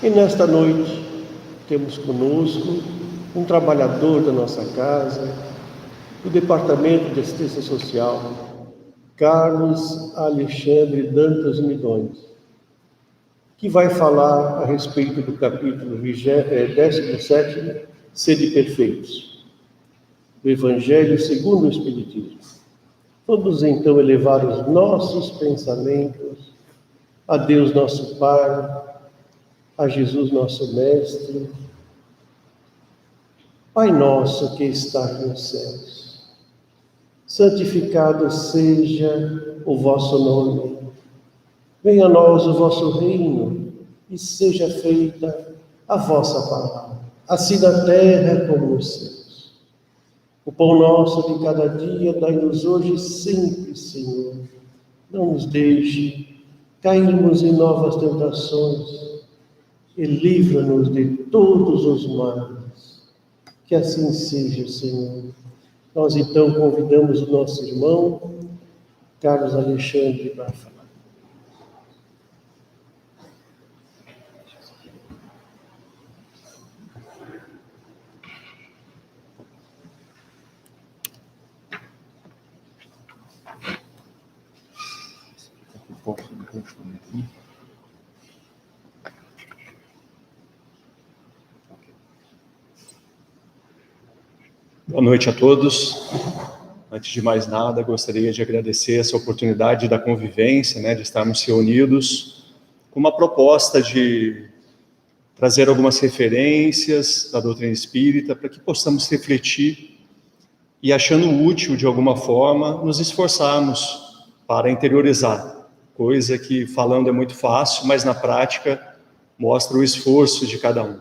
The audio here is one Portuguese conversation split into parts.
E nesta noite temos conosco um trabalhador da nossa casa, do Departamento de Assistência Social, Carlos Alexandre Dantas Midões, que vai falar a respeito do capítulo 17, Sede Perfeitos, do Evangelho segundo o Espiritismo. Vamos então elevar os nossos pensamentos a Deus nosso Pai, a Jesus nosso Mestre. Pai nosso que estás nos céus, santificado seja o vosso nome. Venha a nós o vosso reino e seja feita a vossa palavra, assim na terra como nos céus. O pão nosso de cada dia dai-nos hoje sempre, Senhor. Não nos deixe cairmos em novas tentações e livra-nos de todos os males. Que assim seja, Senhor. Nós então convidamos o nosso irmão Carlos Alexandre para falar. Boa noite a todos. Antes de mais nada, gostaria de agradecer essa oportunidade da convivência, de estarmos reunidos com uma proposta de trazer algumas referências da doutrina espírita para que possamos refletir e, achando útil de alguma forma, nos esforçarmos para interiorizar, coisa que falando é muito fácil, mas na prática mostra o esforço de cada um,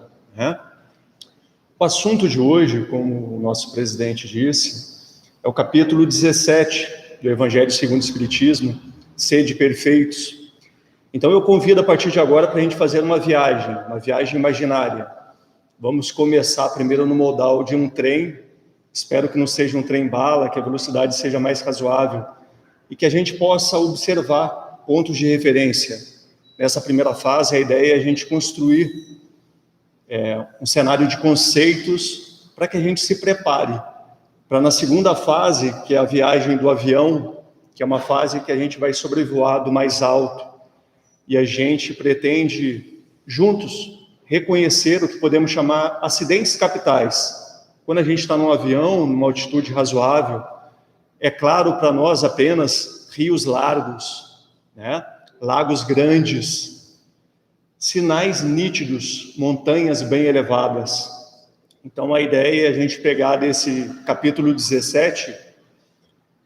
O assunto de hoje, como o nosso presidente disse, é o capítulo 17 do Evangelho segundo o Espiritismo, Sede Perfeitos. Então eu convido a partir de agora para a gente fazer uma viagem imaginária. Vamos começar primeiro no modal de um trem, espero que não seja um trem-bala, que a velocidade seja mais razoável, e que a gente possa observar pontos de referência. Nessa primeira fase, a ideia é a gente construir um cenário de conceitos para que a gente se prepare para na segunda fase, que é a viagem do avião, que é uma fase que a gente vai sobrevoar do mais alto, e a gente pretende, juntos, reconhecer o que podemos chamar acidentes capitais. Quando a gente está num avião, numa altitude razoável, é claro para nós apenas rios largos, lagos grandes, sinais nítidos, montanhas bem elevadas. Então a ideia é a gente pegar desse capítulo 17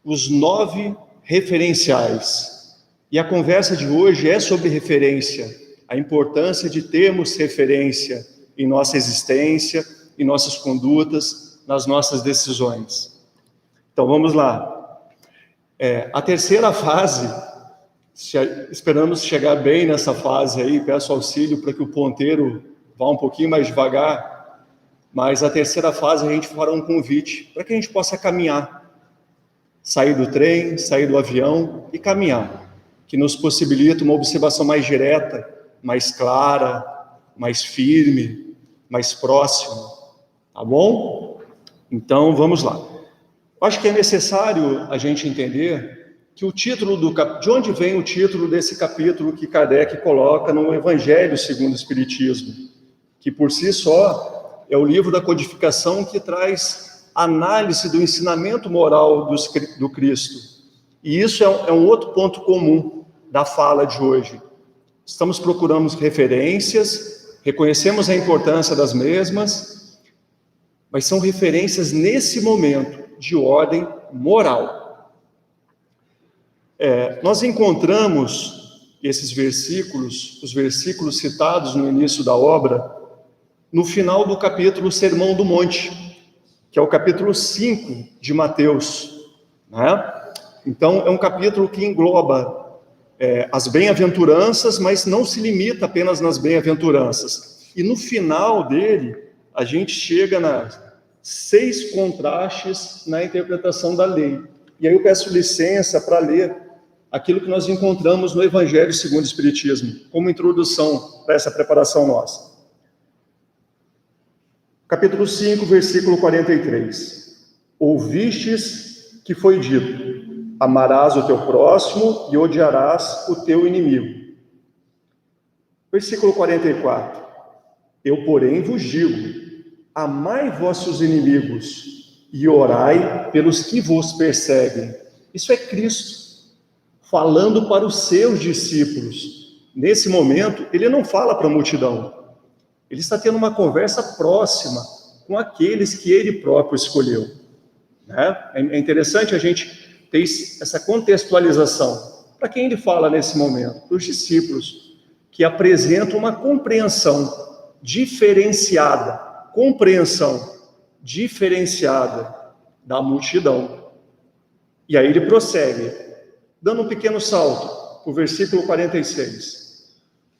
os 9 referenciais. E a conversa de hoje é sobre referência, a importância de termos referência em nossa existência, em nossas condutas, nas nossas decisões. Então vamos lá. A terceira fase, esperamos chegar bem nessa fase aí, peço auxílio para que o ponteiro vá um pouquinho mais devagar, mas a terceira fase a gente fará um convite para que a gente possa caminhar, sair do trem, sair do avião e caminhar, que nos possibilita uma observação mais direta, mais clara, mais firme, mais próxima, tá bom? Então vamos lá. Acho que é necessário a gente entender que o título de onde vem o título desse capítulo que Kardec coloca no Evangelho segundo o Espiritismo, que por si só é o livro da codificação que traz análise do ensinamento moral do Cristo. E isso é um outro ponto comum da fala de hoje. Estamos procurando referências, reconhecemos a importância das mesmas, mas são referências nesse momento de ordem moral. Nós encontramos esses versículos, os versículos citados no início da obra, no final do capítulo Sermão do Monte, que é o capítulo 5 de Mateus. Então, é um capítulo que engloba as bem-aventuranças, mas não se limita apenas nas bem-aventuranças. E no final dele, a gente chega nas 6 contrastes na interpretação da lei. E aí eu peço licença para ler aquilo que nós encontramos no Evangelho segundo o Espiritismo, como introdução para essa preparação nossa. Capítulo 5, versículo 43. Ouvistes que foi dito: amarás o teu próximo e odiarás o teu inimigo. Versículo 44. Eu, porém, vos digo: amai vossos inimigos e orai pelos que vos perseguem. Isso é Cristo falando para os seus discípulos. Nesse momento, ele não fala para a multidão. Ele está tendo uma conversa próxima com aqueles que ele próprio escolheu. Né? É interessante a gente ter essa contextualização. Para quem ele fala nesse momento? Para os discípulos, que apresentam uma compreensão diferenciada da multidão. E aí ele prossegue, dando um pequeno salto, para o versículo 46.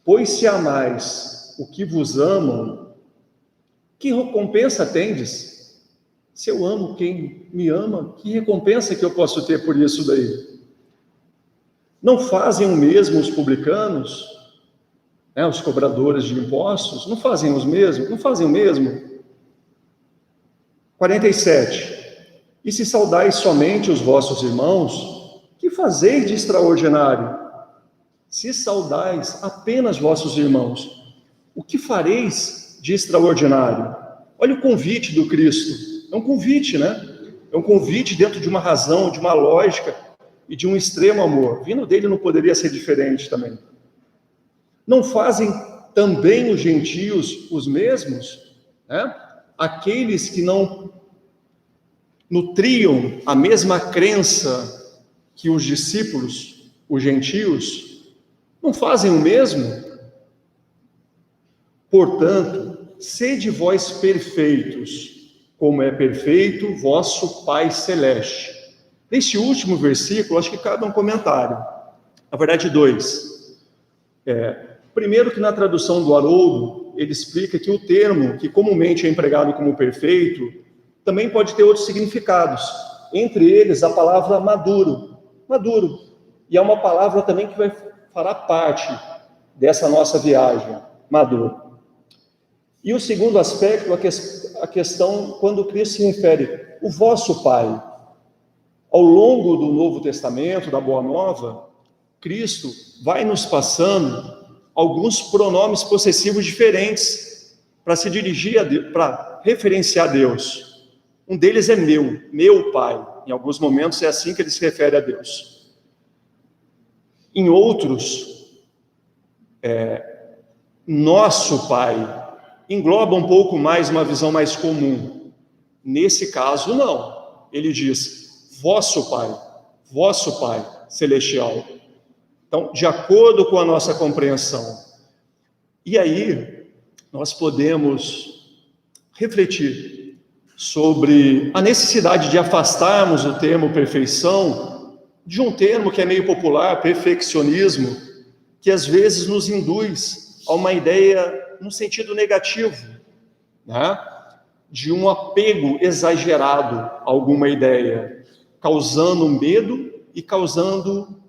Pois se amais o que vos amam, que recompensa tendes? Se eu amo quem me ama, que recompensa que eu posso ter por isso daí? Não fazem o mesmo os publicanos, né, os cobradores de impostos? Não fazem o mesmo? 47. E se saudais somente os vossos irmãos, que fazeis de extraordinário? Se saudais apenas vossos irmãos, o que fareis de extraordinário? Olha o convite do Cristo. É um convite, né? É um convite dentro de uma razão, de uma lógica e de um extremo amor. Vindo dele não poderia ser diferente também. Não fazem também os gentios os mesmos? Né? Aqueles que não nutriam a mesma crença que os discípulos, os gentios, não fazem o mesmo? Portanto, sede vós perfeitos, como é perfeito vosso Pai Celeste. Neste último versículo, acho que cabe um comentário. Na verdade, 2. Primeiro que na tradução do Haroldo, ele explica que o termo que comumente é empregado como perfeito, também pode ter outros significados. Entre eles, a palavra maduro. E é uma palavra também que fará parte dessa nossa viagem, maduro. E o segundo aspecto, a questão quando Cristo se refere, o vosso Pai. Ao longo do Novo Testamento, da Boa Nova, Cristo vai nos passando alguns pronomes possessivos diferentes para se dirigir a Deus, para referenciar Deus. Um deles é meu Pai. Em alguns momentos é assim que ele se refere a Deus. Em outros, nosso Pai. Engloba um pouco mais, uma visão mais comum. Nesse caso, não. Ele diz, vosso Pai Celestial. Então, de acordo com a nossa compreensão. E aí, nós podemos refletir sobre a necessidade de afastarmos o termo perfeição de um termo que é meio popular, perfeccionismo, que às vezes nos induz a uma ideia no sentido negativo, né? De um apego exagerado a alguma ideia, causando medo e causando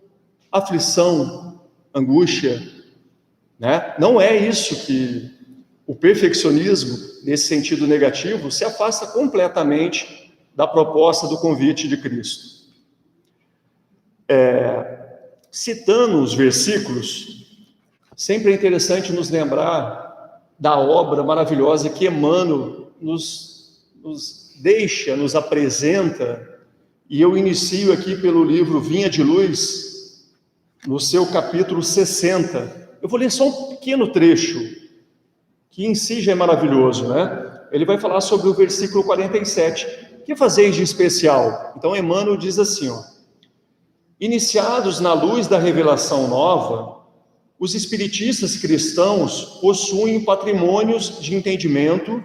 aflição, angústia, né? Não é isso que o perfeccionismo, nesse sentido negativo, se afasta completamente da proposta do convite de Cristo. Citando os versículos, sempre é interessante nos lembrar da obra maravilhosa que Emmanuel nos deixa, nos apresenta, e eu inicio aqui pelo livro Vinha de Luz, no seu capítulo 60. Eu vou ler só um pequeno trecho, que em si já é maravilhoso, né? Ele vai falar sobre o versículo 47. O que fazeis de especial? Então Emmanuel diz assim, ó: iniciados na luz da revelação nova, os espiritistas cristãos possuem patrimônios de entendimento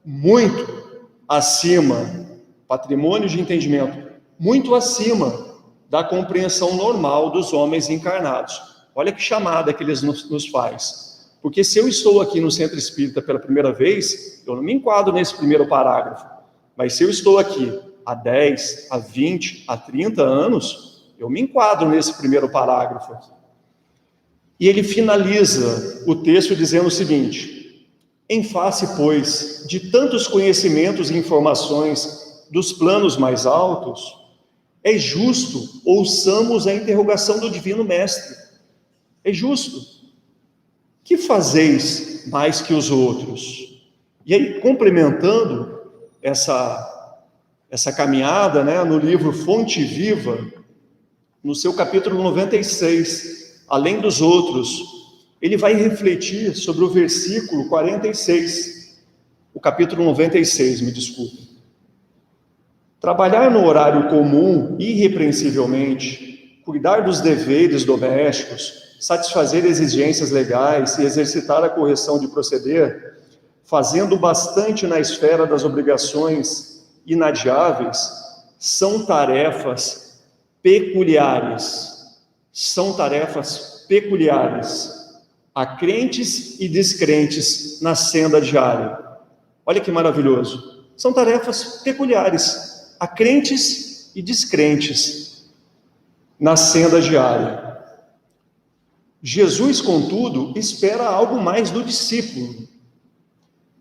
muito acima da compreensão normal dos homens encarnados. Olha que chamada que eles nos faz. Porque se eu estou aqui no Centro Espírita pela primeira vez, eu não me enquadro nesse primeiro parágrafo. Mas se eu estou aqui há 10, há 20, há 30 anos, Eu me enquadro nesse primeiro parágrafo. E ele finaliza o texto dizendo o seguinte: em face, pois, de tantos conhecimentos e informações dos planos mais altos, é justo ouçamos a interrogação do Divino Mestre. É justo. Que fazeis mais que os outros? E aí, complementando essa caminhada, né, no livro Fonte Viva, no seu capítulo 96, além dos outros, ele vai refletir sobre o versículo 46, o capítulo 96, me desculpe. Trabalhar no horário comum, irrepreensivelmente, cuidar dos deveres domésticos, satisfazer exigências legais e exercitar a correção de proceder, fazendo bastante na esfera das obrigações inadiáveis, são tarefas peculiares. São tarefas peculiares a crentes e descrentes na senda diária. Olha que maravilhoso. São tarefas peculiares a crentes e descrentes na senda diária. Jesus, contudo, espera algo mais do discípulo.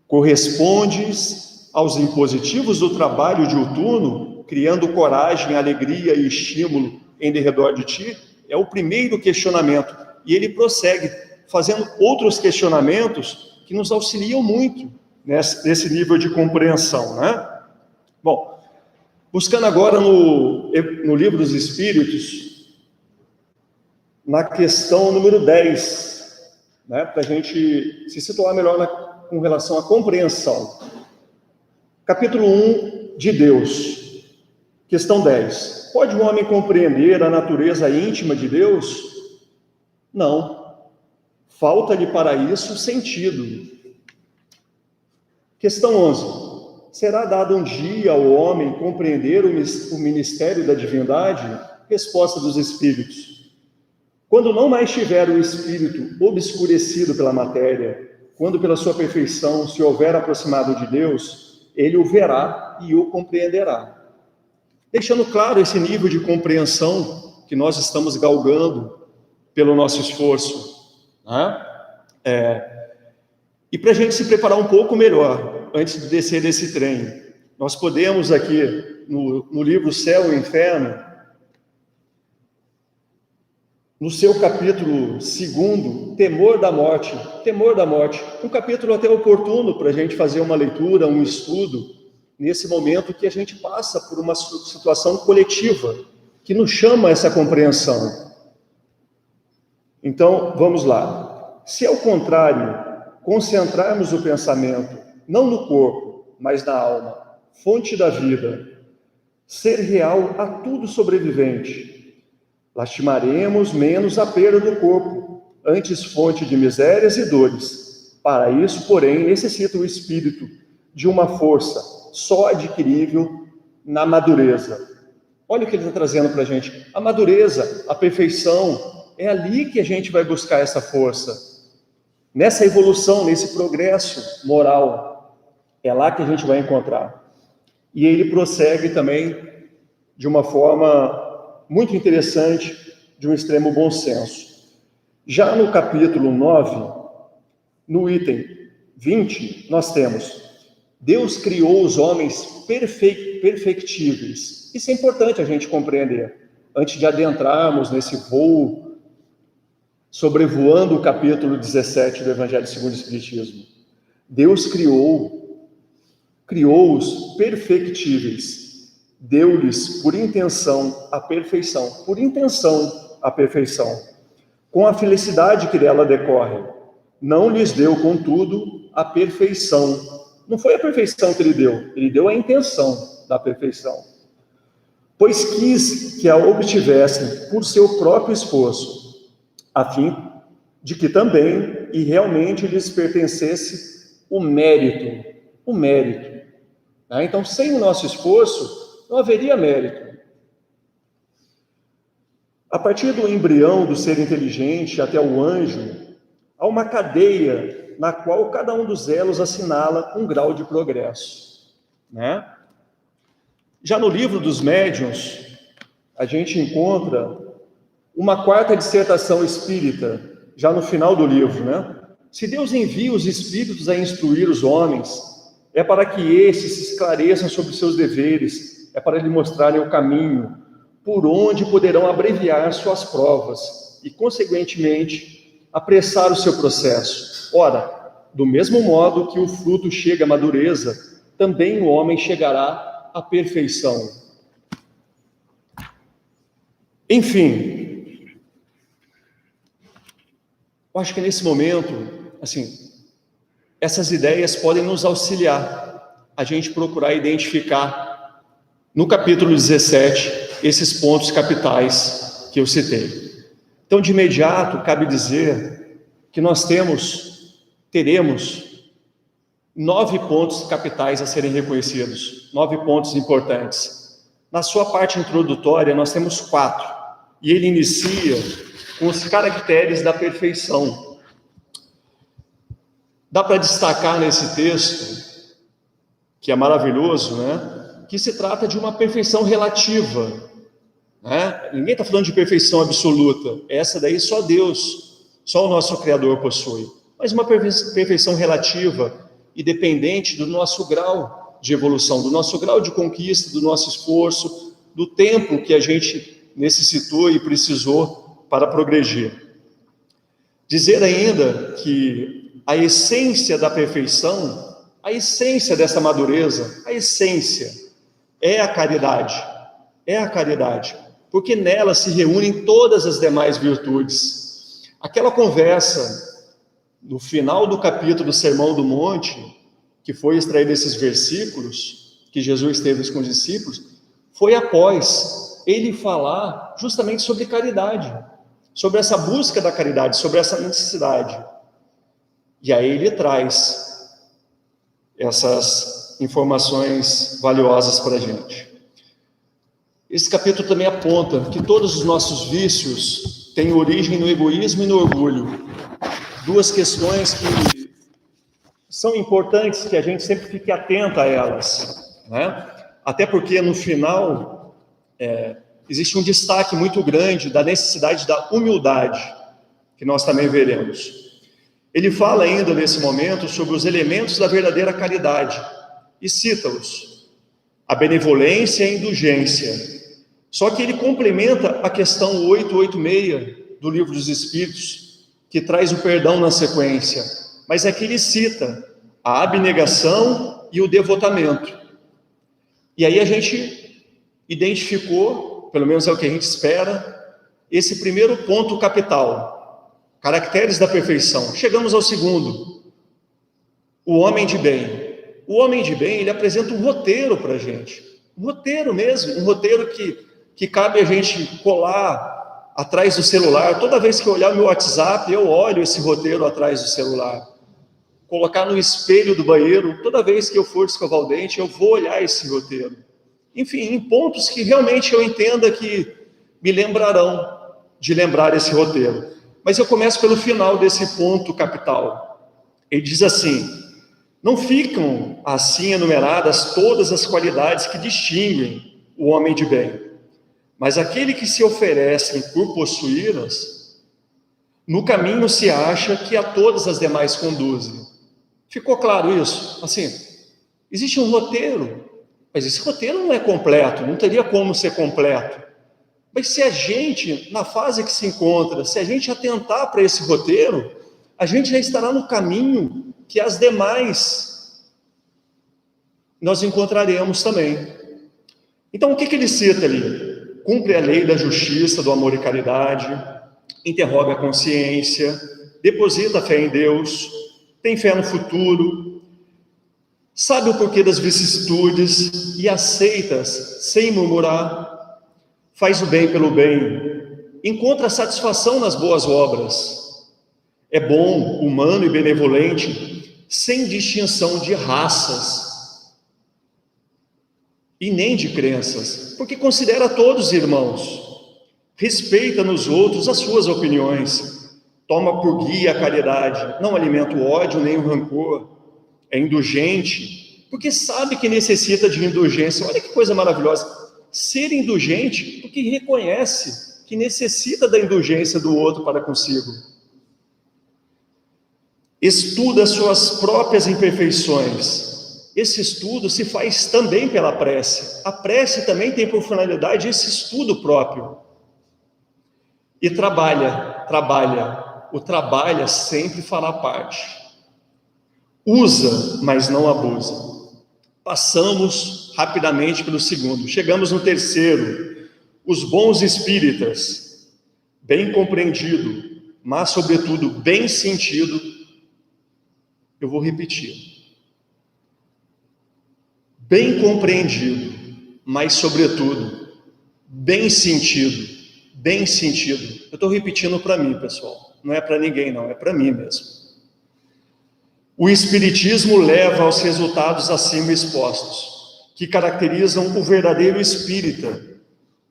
Correspondes aos impositivos do trabalho diuturno, criando coragem, alegria e estímulo em derredor de ti? É o primeiro questionamento. E ele prossegue, fazendo outros questionamentos que nos auxiliam muito nesse nível de compreensão, né? Bom, buscando agora no Livro dos Espíritos, na questão número 10, né, para a gente se situar melhor com relação à compreensão. Capítulo 1 de Deus, questão 10. Pode o homem compreender a natureza íntima de Deus? Não. Falta-lhe para isso sentido. Questão 11. Será dado um dia ao homem compreender o ministério da divindade? Resposta dos Espíritos. Quando não mais tiver o espírito obscurecido pela matéria, quando pela sua perfeição se houver aproximado de Deus, ele o verá e o compreenderá. Deixando claro esse nível de compreensão que nós estamos galgando pelo nosso esforço, né? E para a gente se preparar um pouco melhor, antes de descer desse trem, nós podemos aqui, no livro Céu e Inferno, no seu capítulo 2, temor da morte, um capítulo até oportuno para a gente fazer uma leitura, um estudo, nesse momento que a gente passa por uma situação coletiva, que nos chama a essa compreensão. Então, vamos lá. Se, ao contrário, concentrarmos o pensamento, não no corpo, mas na alma, fonte da vida, ser real a tudo sobrevivente, lastimaremos menos a perda do corpo, antes fonte de misérias e dores. Para isso, porém, necessita o espírito de uma força só adquirível na madureza. Olha o que ele está trazendo para a gente. A madureza, a perfeição, é ali que a gente vai buscar essa força. Nessa evolução, nesse progresso moral, é lá que a gente vai encontrar. E ele prossegue também de uma forma muito interessante, de um extremo bom senso. Já no capítulo 9, no item 20, nós temos: Deus criou os homens perfectíveis. Isso é importante a gente compreender, antes de adentrarmos nesse voo, sobrevoando o capítulo 17 do Evangelho segundo o Espiritismo. Deus criou-os perfectíveis. Deu-lhes por intenção a perfeição, com a felicidade que dela decorre. Não lhes deu, contudo, a perfeição. Não foi a perfeição que ele deu a intenção da perfeição. Pois quis que a obtivessem por seu próprio esforço, a fim de que também e realmente lhes pertencesse o mérito. Então, sem o nosso esforço, não haveria mérito. A partir do embrião do ser inteligente até o anjo, há uma cadeia na qual cada um dos elos assinala um grau de progresso, né? Já no livro dos médiuns, a gente encontra uma quarta dissertação espírita, já no final do livro, né? Se Deus envia os espíritos a instruir os homens, é para que esses se esclareçam sobre seus deveres, é para lhe mostrarem o caminho por onde poderão abreviar suas provas e, consequentemente, apressar o seu processo. Ora, do mesmo modo que o fruto chega à madureza, também o homem chegará à perfeição. Enfim, eu acho que nesse momento, assim, essas ideias podem nos auxiliar a gente procurar identificar no capítulo 17 esses pontos capitais que eu citei. Então, de imediato, cabe dizer que nós teremos 9 pontos capitais a serem reconhecidos, 9 pontos importantes. Na sua parte introdutória, nós temos 4, e ele inicia com os caracteres da perfeição. Dá para destacar nesse texto, que é maravilhoso, né? Que se trata de uma perfeição relativa, né? Ninguém está falando de perfeição absoluta. Essa daí só Deus, só o nosso Criador possui. Mas uma perfeição relativa e dependente do nosso grau de evolução, do nosso grau de conquista, do nosso esforço, do tempo que a gente necessitou e precisou para progredir. Dizer ainda que a essência da perfeição, a essência dessa madureza, a essência é a caridade. É a caridade, porque nela se reúnem todas as demais virtudes. Aquela conversa no final do capítulo do Sermão do Monte, que foi extraído desses versículos que Jesus teve com os discípulos, foi após ele falar justamente sobre caridade, sobre essa busca da caridade, sobre essa necessidade. E aí ele traz essas informações valiosas para a gente. Esse capítulo também aponta que todos os nossos vícios têm origem no egoísmo e no orgulho. 2 questões que são importantes que a gente sempre fique atento a elas, né? Até porque no final existe um destaque muito grande da necessidade da humildade, que nós também veremos. Ele fala ainda nesse momento sobre os elementos da verdadeira caridade e cita-os: a benevolência e a indulgência. Só que ele complementa a questão 886 do Livro dos Espíritos, que traz o perdão na sequência, mas aqui ele cita a abnegação e o devotamento. E aí a gente identificou, pelo menos é o que a gente espera, esse primeiro ponto capital, caracteres da perfeição. Chegamos ao segundo, o homem de bem. O homem de bem, ele apresenta um roteiro para a gente, um roteiro mesmo, um roteiro que cabe a gente colar atrás do celular. Toda vez que eu olhar o meu WhatsApp, eu olho esse roteiro atrás do celular. Colocar no espelho do banheiro, toda vez que eu for escovar o dente, eu vou olhar esse roteiro. Enfim, em pontos que realmente eu entenda que me lembrarão de lembrar esse roteiro. Mas eu começo pelo final desse ponto capital. Ele diz assim: não ficam assim enumeradas todas as qualidades que distinguem o homem de bem, mas aquele que se oferece por possuí-las, no caminho se acha que a todas as demais conduzem. Ficou claro isso? Assim, existe um roteiro, mas esse roteiro não é completo, não teria como ser completo. Mas se a gente, na fase que se encontra, se a gente atentar para esse roteiro, a gente já estará no caminho que as demais nós encontraremos também. Então, o que ele cita ali? Cumpre a lei da justiça, do amor e caridade, interroga a consciência, deposita a fé em Deus, tem fé no futuro, sabe o porquê das vicissitudes e aceita-as sem murmurar, faz o bem pelo bem, encontra satisfação nas boas obras, é bom, humano e benevolente, sem distinção de raças e nem de crenças, porque considera todos irmãos, respeita nos outros as suas opiniões, toma por guia a caridade, não alimenta o ódio nem o rancor, é indulgente, porque sabe que necessita de indulgência. Olha que coisa maravilhosa, ser indulgente porque reconhece que necessita da indulgência do outro para consigo. Estuda as suas próprias imperfeições. Esse estudo se faz também pela prece. A prece também tem por finalidade esse estudo próprio. E trabalha. O trabalha sempre fará parte. Usa, mas não abusa. Passamos rapidamente pelo segundo. Chegamos no terceiro. Os bons espíritas. Bem compreendido, mas sobretudo bem sentido. Eu vou repetir. Bem compreendido, mas sobretudo bem sentido. Bem sentido. Eu estou repetindo para mim, pessoal. Não é para ninguém, não. É para mim mesmo. O Espiritismo leva aos resultados acima expostos, que caracterizam o verdadeiro espírita,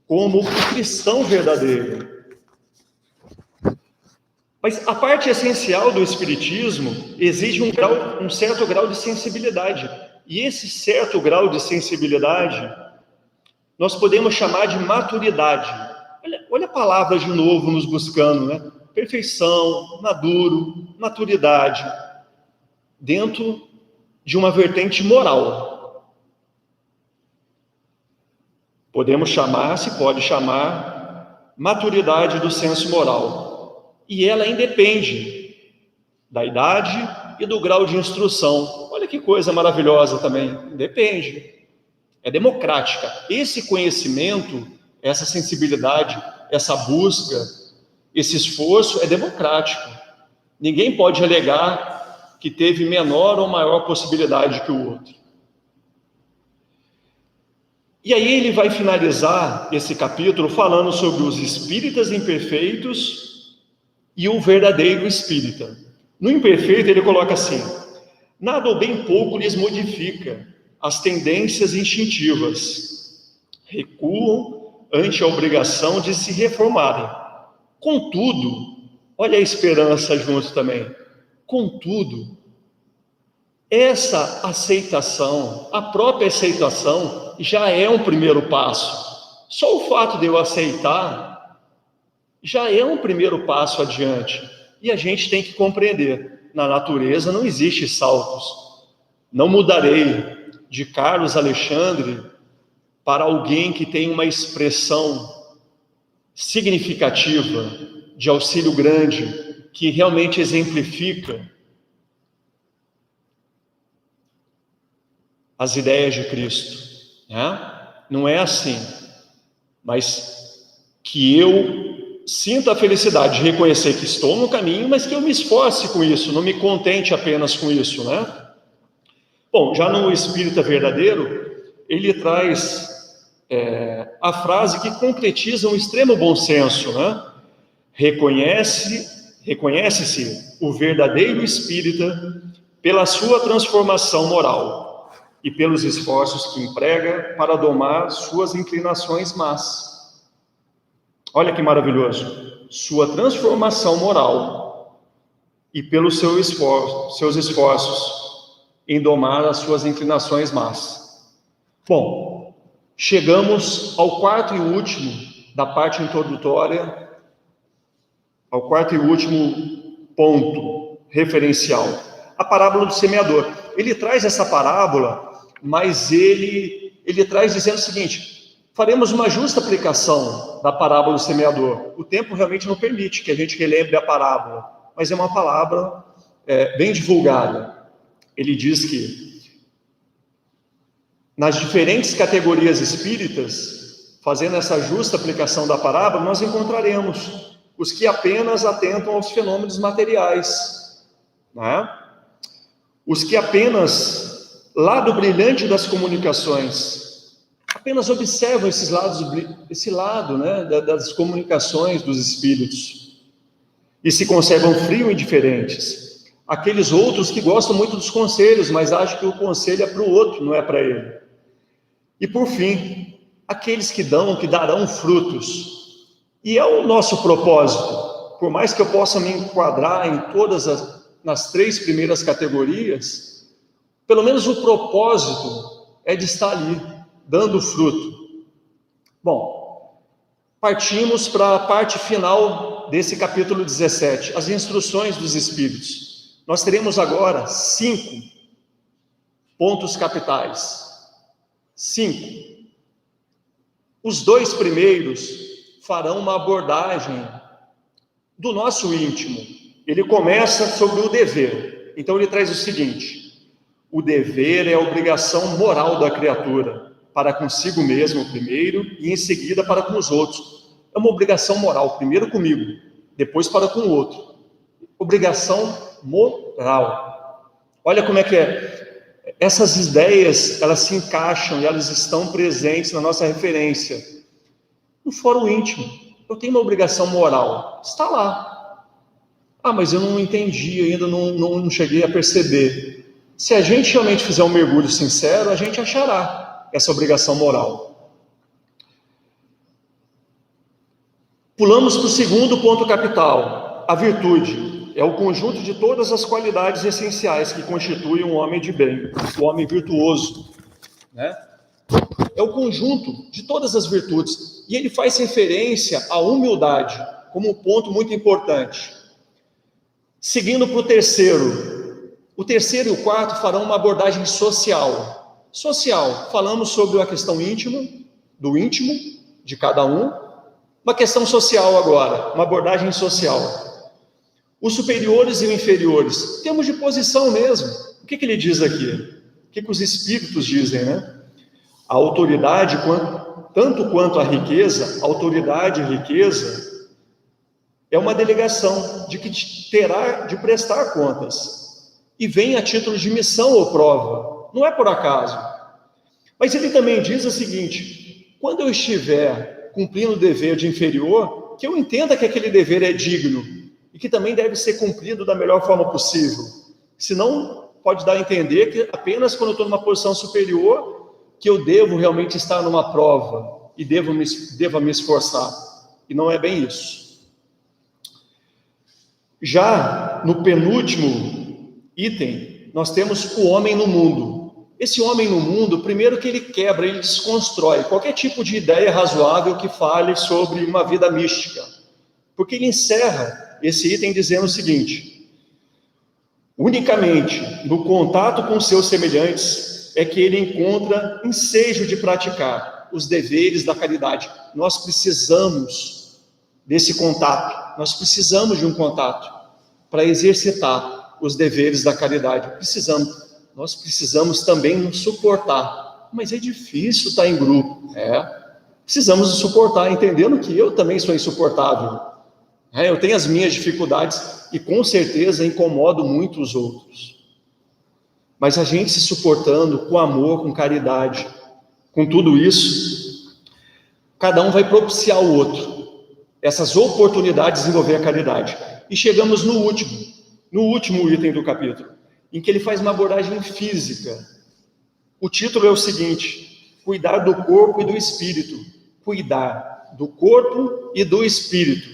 como o cristão verdadeiro. Mas a parte essencial do Espiritismo exige um certo grau de sensibilidade. E esse certo grau de sensibilidade, nós podemos chamar de maturidade. Olha a palavra de novo nos buscando, né? Perfeição, maduro, maturidade, dentro de uma vertente moral. Se pode chamar, maturidade do senso moral. E ela independe da idade e do grau de instrução. Olha que coisa maravilhosa também. Depende. É democrática. Esse conhecimento, essa sensibilidade, essa busca, esse esforço é democrático. Ninguém pode alegar que teve menor ou maior possibilidade que o outro. E aí ele vai finalizar esse capítulo falando sobre os espíritas imperfeitos e o verdadeiro espírita. No imperfeito ele coloca assim: nada ou bem pouco lhes modifica as tendências instintivas, recuam ante a obrigação de se reformarem. Contudo, olha a esperança junto também. Contudo, essa aceitação, a própria aceitação, já é um primeiro passo. Só o fato de eu aceitar já é um primeiro passo adiante. E a gente tem que compreender: na natureza não existe saltos. Não mudarei de Carlos Alexandre para alguém que tem uma expressão significativa, de auxílio grande, que realmente exemplifica as ideias de Cristo, né? Não é assim, mas que eu sinta a felicidade de reconhecer que estou no caminho, mas que eu me esforce com isso, não me contente apenas com isso, né? Bom, já no Espírita Verdadeiro, ele traz a frase que concretiza um extremo bom senso, né? Reconhece-se o verdadeiro espírita pela sua transformação moral e pelos esforços que emprega para domar suas inclinações más. Olha que maravilhoso. Sua transformação moral e pelos seus esforços em domar as suas inclinações más. Bom, chegamos ao quarto e último da parte introdutória, ao quarto e último ponto referencial, a parábola do semeador. Ele traz essa parábola, mas ele traz dizendo o seguinte: faremos uma justa aplicação da parábola do semeador. O tempo realmente não permite que a gente relembre a parábola, mas é uma palavra bem divulgada. Ele diz que nas diferentes categorias espíritas, fazendo essa justa aplicação da parábola, nós encontraremos os que apenas atentam aos fenômenos materiais, né? Os que apenas, lado brilhante das comunicações, apenas observam esse lado, né, das comunicações dos espíritos, e se conservam frios e indiferentes. Aqueles outros que gostam muito dos conselhos, mas acham que o conselho é para o outro, não é para ele. E por fim, aqueles que darão frutos. E é o nosso propósito. Por mais que eu possa me enquadrar em nas três primeiras categorias, pelo menos o propósito é de estar ali, dando fruto. Bom, partimos para a parte final desse capítulo 17, as instruções dos Espíritos. Nós teremos agora 5 pontos capitais. 5. Os 2 primeiros farão uma abordagem do nosso íntimo. Ele começa sobre o dever. Então ele traz o seguinte: o dever é a obrigação moral da criatura, para consigo mesmo primeiro e em seguida para com os outros. É uma obrigação moral, primeiro comigo, depois para com o outro. Obrigação moral. Olha como é que é. Essas ideias, elas se encaixam e elas estão presentes na nossa referência. No fórum íntimo, eu tenho uma obrigação moral. Está lá. Ah, mas eu não entendi ainda, não cheguei a perceber. Se a gente realmente fizer um mergulho sincero, a gente achará essa obrigação moral. Pulamos para o segundo ponto capital, a virtude. É o conjunto de todas as qualidades essenciais que constituem um homem de bem, o homem virtuoso, né? É o conjunto de todas as virtudes. E ele faz referência à humildade como um ponto muito importante. Seguindo para o terceiro. O terceiro e o quarto farão uma abordagem social. Social, falamos sobre a questão íntima, do íntimo de cada um. Uma questão social agora, uma abordagem social. Os superiores e os inferiores, temos de posição mesmo. O que ele diz aqui? O que os espíritos dizem, né? A autoridade, tanto quanto a riqueza, autoridade e riqueza, é uma delegação de que terá de prestar contas. E vem a título de missão ou prova. Não é por acaso. Mas ele também diz o seguinte: quando eu estiver cumprindo o dever de inferior, que eu entenda que aquele dever é digno e que também deve ser cumprido da melhor forma possível. Senão, pode dar a entender que apenas quando eu estou numa posição superior, que eu devo realmente estar numa prova e devo me esforçar. E não é bem isso. Já no penúltimo item, nós temos o homem no mundo. Esse homem no mundo, primeiro que ele quebra, ele desconstrói qualquer tipo de ideia razoável que fale sobre uma vida mística. Porque ele encerra esse item dizendo o seguinte: unicamente no contato com seus semelhantes é que ele encontra ensejo de praticar os deveres da caridade. Nós precisamos desse contato, nós precisamos de um contato para exercitar os deveres da caridade. Nós precisamos também nos suportar. Mas é difícil estar em grupo. Precisamos nos suportar, entendendo que eu também sou insuportável. Eu tenho as minhas dificuldades e com certeza incomodo muito os outros. Mas a gente se suportando com amor, com caridade, com tudo isso, cada um vai propiciar o outro essas oportunidades de desenvolver a caridade. E chegamos no último item do capítulo, em que ele faz uma abordagem física. O título é o seguinte: cuidar do corpo e do espírito. Cuidar do corpo e do espírito,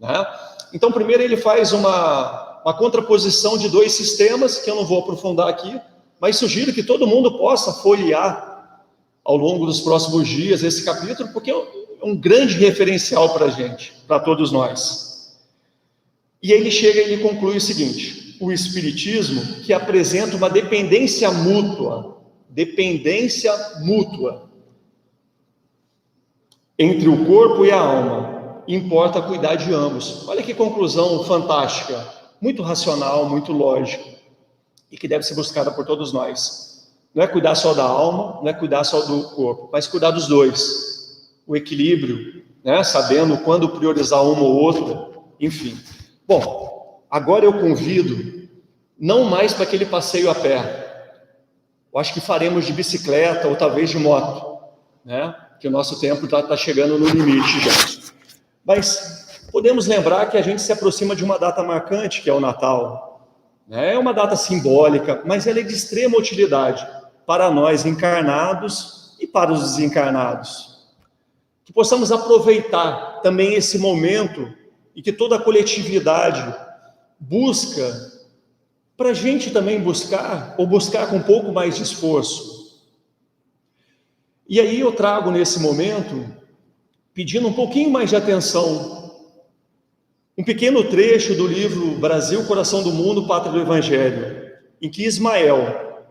né? Então, primeiro ele faz uma contraposição de 2 sistemas, que eu não vou aprofundar aqui, mas sugiro que todo mundo possa folhear ao longo dos próximos dias esse capítulo, porque é um grande referencial para a gente, para todos nós. E aí ele chega e ele conclui o seguinte: o Espiritismo, que apresenta uma dependência mútua entre o corpo e a alma, importa cuidar de ambos. Olha que conclusão fantástica, muito racional, muito lógica, e que deve ser buscada por todos nós. Não é cuidar só da alma, não é cuidar só do corpo, mas cuidar dos dois. O equilíbrio, né? Sabendo quando priorizar uma ou outra, enfim. Bom, agora eu convido, não mais para aquele passeio a pé. Eu acho que faremos de bicicleta ou talvez de moto, né? Que o nosso tempo está chegando no limite já. Mas podemos lembrar que a gente se aproxima de uma data marcante, que é o Natal. É uma data simbólica, mas ela é de extrema utilidade para nós encarnados e para os desencarnados. Que possamos aproveitar também esse momento e que toda a coletividade busca, para a gente também buscar, ou buscar com um pouco mais de esforço. E aí eu trago nesse momento pedindo um pouquinho mais de atenção. Um pequeno trecho do livro Brasil, Coração do Mundo, Pátria do Evangelho, em que Ismael,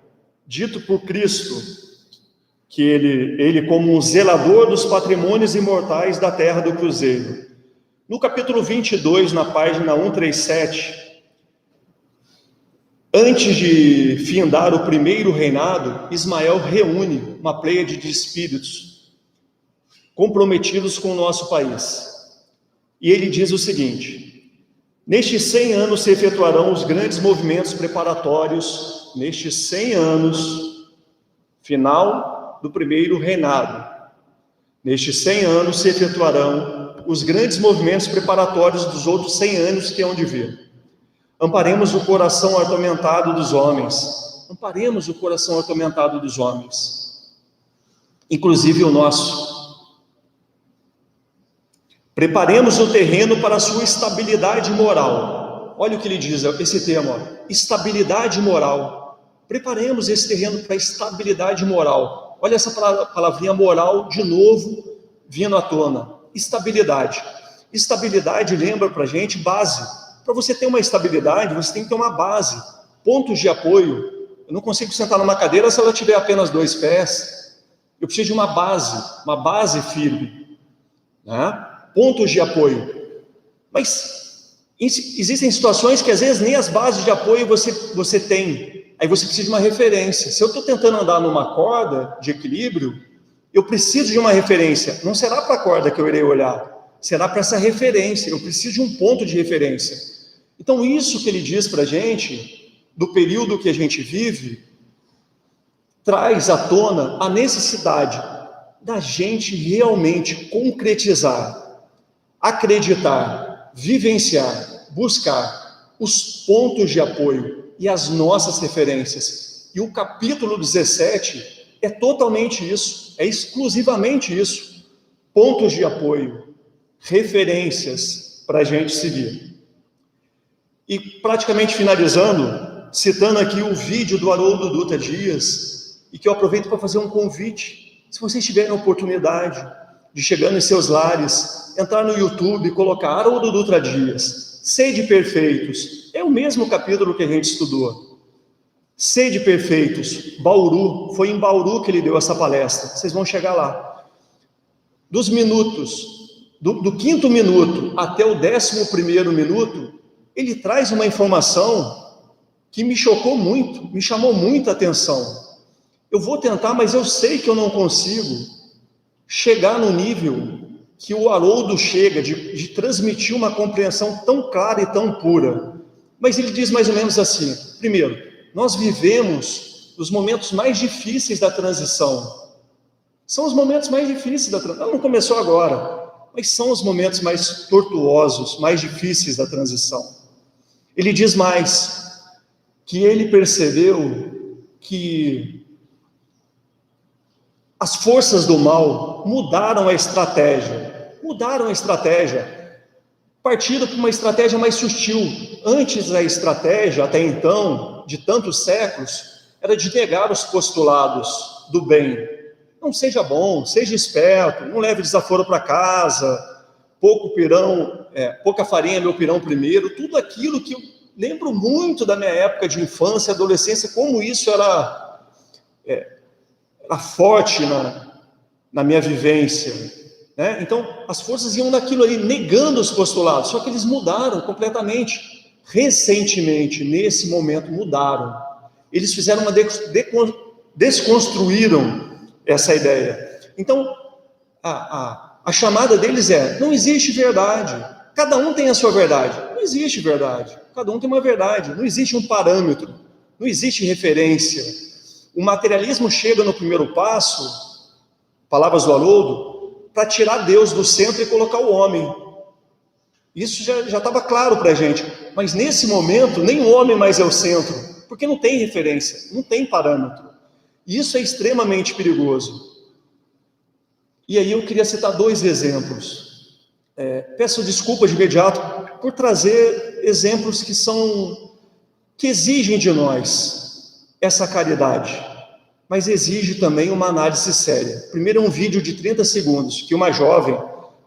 dito por Cristo, que ele como um zelador dos patrimônios imortais da terra do Cruzeiro, no capítulo 22, na página 137, antes de findar o primeiro reinado, Ismael reúne uma pleiade de espíritos comprometidos com o nosso país. E ele diz o seguinte: nestes 100 anos se efetuarão os grandes movimentos preparatórios, nestes 100 anos, final do primeiro reinado. Nestes 100 anos se efetuarão os grandes movimentos preparatórios dos outros 100 anos que hão de vir. Amparemos o coração atormentado dos homens. Amparemos o coração atormentado dos homens, inclusive o nosso. Preparemos o terreno para a sua estabilidade moral. Olha o que ele diz, esse tema, estabilidade moral. Preparemos esse terreno para a estabilidade moral. Olha essa palavrinha moral de novo vindo à tona. Estabilidade. Estabilidade lembra para a gente base. Para você ter uma estabilidade, você tem que ter uma base, pontos de apoio. Eu não consigo sentar numa cadeira se ela tiver apenas 2 pés. Eu preciso de uma base firme, né? Pontos de apoio. Mas existem situações que às vezes nem as bases de apoio você tem. Aí você precisa de uma referência. Se eu estou tentando andar numa corda de equilíbrio, eu preciso de uma referência. Não será para a corda que eu irei olhar, será para essa referência. Eu preciso de um ponto de referência. Então isso que ele diz para a gente, do período que a gente vive, traz à tona a necessidade da gente realmente concretizar, acreditar, vivenciar, buscar os pontos de apoio e as nossas referências. E o capítulo 17 é totalmente isso, é exclusivamente isso. Pontos de apoio, referências para a gente seguir. E praticamente finalizando, citando aqui o vídeo do Haroldo Dutra Dias, e que eu aproveito para fazer um convite. Se vocês tiverem a oportunidade de chegar nos seus lares, entrar no YouTube e colocar Haroldo Dutra Dias, Sede Perfeitos, é o mesmo capítulo que a gente estudou. Sede Perfeitos, Bauru, foi em Bauru que ele deu essa palestra, vocês vão chegar lá. Dos minutos, do 5º minuto até o 11º minuto, ele traz uma informação que me chocou muito, me chamou muita atenção. Eu vou tentar, mas eu sei que eu não consigo chegar no nível que o Haroldo chega, de transmitir uma compreensão tão clara e tão pura. Mas ele diz mais ou menos assim: primeiro, nós vivemos os momentos mais difíceis da transição. São os momentos mais difíceis da transição. Não começou agora, mas são os momentos mais tortuosos, mais difíceis da transição. Ele diz mais, que ele percebeu que as forças do mal mudaram a estratégia, partiram para uma estratégia mais sutil. Antes a estratégia, até então, de tantos séculos, era de negar os postulados do bem. Não seja bom, seja esperto, não leve desaforo para casa, pouca farinha, meu pirão primeiro, tudo aquilo que eu lembro muito da minha época de infância e adolescência, como isso era forte na minha vivência, né? Então, as forças iam naquilo ali, negando os postulados, só que eles mudaram completamente. Recentemente, nesse momento, mudaram. Eles fizeram desconstruíram essa ideia. Então, a chamada deles não existe verdade. Cada um tem a sua verdade. Não existe verdade. Cada um tem uma verdade. Não existe um parâmetro. Não existe referência. O materialismo chega no primeiro passo, palavras do Haroldo, para tirar Deus do centro e colocar o homem. Isso já estava claro para a gente. Mas nesse momento, nem o homem mais é o centro, porque não tem referência, não tem parâmetro. E isso é extremamente perigoso. E aí eu queria citar 2 exemplos. Peço desculpa de imediato por trazer exemplos que exigem de nós essa caridade, mas exige também uma análise séria. Primeiro é um vídeo de 30 segundos, que uma jovem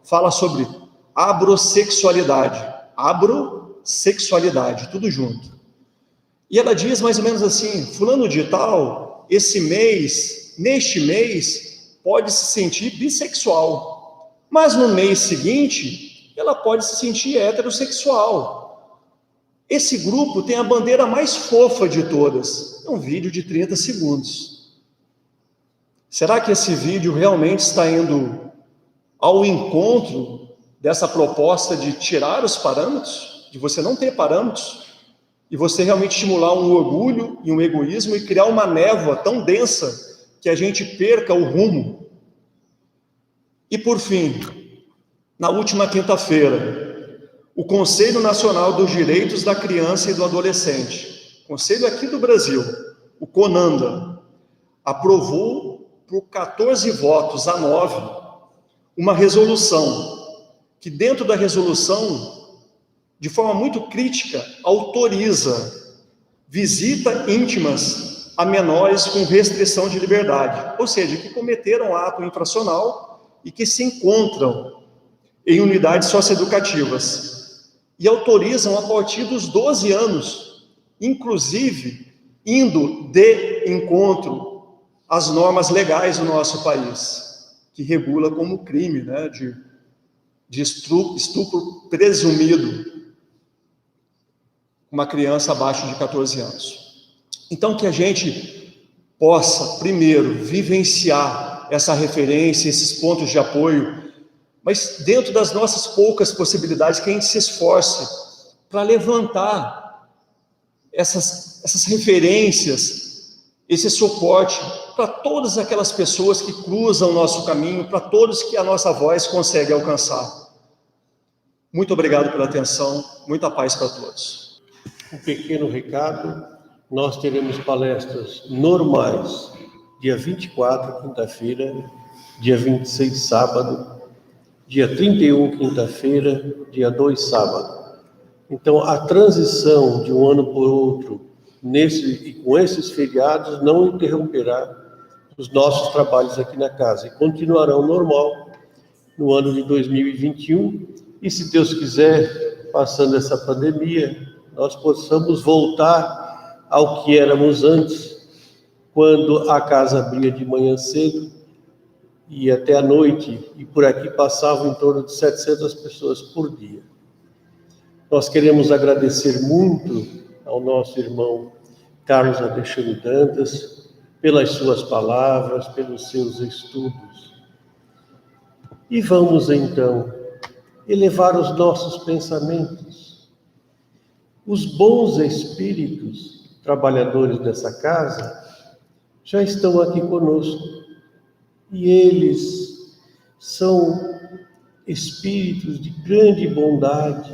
fala sobre abrosexualidade. Abrosexualidade, tudo junto. E ela diz mais ou menos assim: fulano de tal, neste mês, pode se sentir bissexual, mas no mês seguinte, ela pode se sentir heterossexual. Esse grupo tem a bandeira mais fofa de todas. É um vídeo de 30 segundos. Será que esse vídeo realmente está indo ao encontro dessa proposta de tirar os parâmetros, de você não ter parâmetros, e você realmente estimular um orgulho e um egoísmo e criar uma névoa tão densa que a gente perca o rumo? E por fim, na última quinta-feira, o Conselho Nacional dos Direitos da Criança e do Adolescente, conselho aqui do Brasil, o CONANDA, aprovou por 14 votos a 9 uma resolução, que dentro da resolução, de forma muito crítica, autoriza visitas íntimas a menores com restrição de liberdade, ou seja, que cometeram ato infracional e que se encontram em unidades socioeducativas, e autorizam a partir dos 12 anos, inclusive indo de encontro às normas legais do nosso país, que regula como crime, né, de estupro presumido uma criança abaixo de 14 anos. Então, que a gente possa, primeiro, vivenciar essa referência, esses pontos de apoio, mas dentro das nossas poucas possibilidades, que a gente se esforce para levantar essas referências, esse suporte para todas aquelas pessoas que cruzam o nosso caminho, para todos que a nossa voz consegue alcançar. Muito obrigado pela atenção, muita paz para todos. Um pequeno recado: nós teremos palestras normais, dia 24, quinta-feira, dia 26, sábado, dia 31, quinta-feira, dia 2, sábado. Então, a transição de um ano por outro, e com esses feriados, não interromperá os nossos trabalhos aqui na casa, e continuarão normal no ano de 2021, e se Deus quiser, passando essa pandemia, nós possamos voltar ao que éramos antes, quando a casa abria de manhã cedo e até à noite, e por aqui passavam em torno de 700 pessoas por dia. Nós queremos agradecer muito ao nosso irmão Carlos Alexandre Dantas pelas suas palavras, pelos seus estudos. E vamos então elevar os nossos pensamentos. Os bons espíritos, trabalhadores dessa casa, já estão aqui conosco, e eles são espíritos de grande bondade,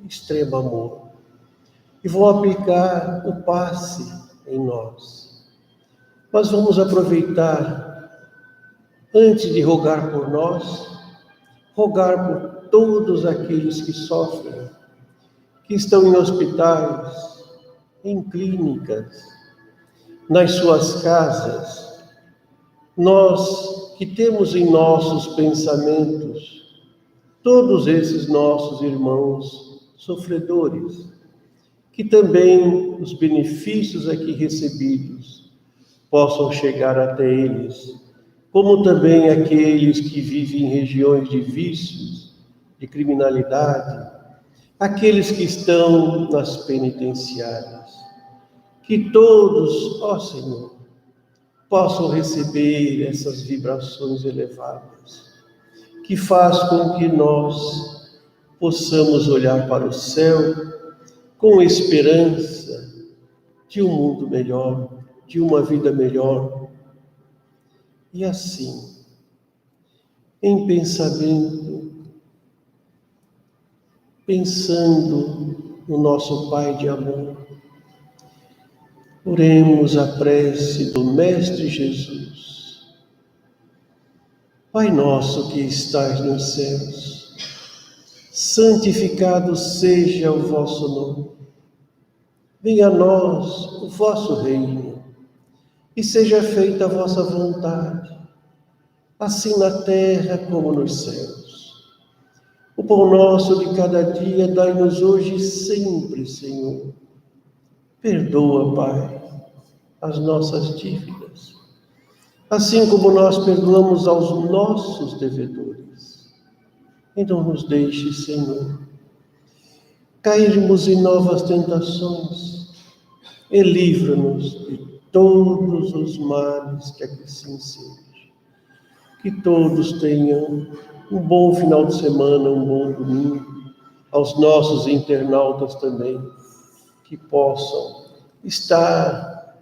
extremo amor, e vão aplicar o passe em nós. Mas vamos aproveitar, antes de rogar por nós, rogar por todos aqueles que sofrem, que estão em hospitais, em clínicas, nas suas casas. Nós que temos em nossos pensamentos todos esses nossos irmãos sofredores, que também os benefícios aqui recebidos possam chegar até eles, como também aqueles que vivem em regiões de vícios, de criminalidade, aqueles que estão nas penitenciárias, que todos, ó Senhor, possam receber essas vibrações elevadas, que faz com que nós possamos olhar para o céu com esperança de um mundo melhor, de uma vida melhor. E assim, em pensamento, pensando no nosso Pai de amor, oremos a prece do Mestre Jesus. Pai nosso que estais nos céus, santificado seja o vosso nome. Venha a nós o vosso reino, e seja feita a vossa vontade, assim na terra como nos céus. O pão nosso de cada dia dai-nos hoje e sempre, Senhor. Perdoa, Pai, as nossas dívidas, assim como nós perdoamos aos nossos devedores. E não nos deixe, Senhor, cairmos em novas tentações e livra-nos de todos os males, que assim seja. Que todos tenham um bom final de semana, um bom domingo, aos nossos internautas também, que possam estar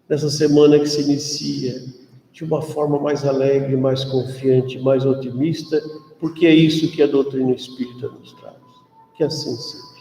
nessa semana que se inicia de uma forma mais alegre, mais confiante, mais otimista, porque é isso que a doutrina espírita nos traz. Que assim seja.